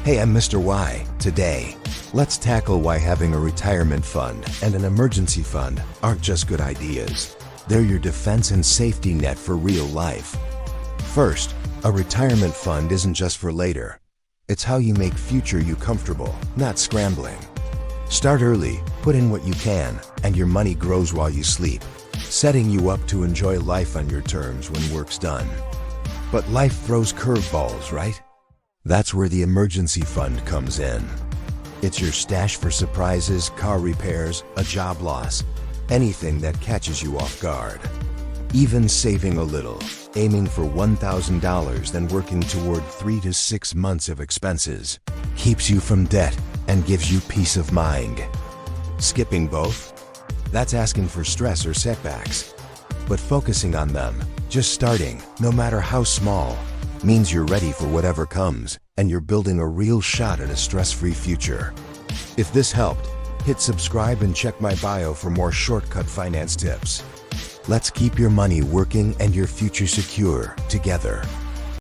Hey, I'm Mr. Why. Today, let's tackle why having a retirement fund and an emergency fund aren't just good ideas. They're your defense and safety net for real life. First, a retirement fund isn't just for later. It's how you make future you comfortable, not scrambling. Start early, put in what you can, and your money grows while you sleep, setting you up to enjoy life on your terms when work's done. But life throws curveballs, right? That's where the emergency fund comes in. It's your stash for surprises, car repairs, a job loss, anything that catches you off guard. Even saving a little, aiming for $1,000 then working toward 3 to 6 months of expenses, keeps you from debt and gives you peace of mind. Skipping both? That's asking for stress or setbacks. But focusing on them, just starting, no matter how small, means you're ready for whatever comes, and you're building a real shot at a stress-free future. If this helped, hit subscribe and check my bio for more shortcut finance tips. Let's keep your money working and your future secure together.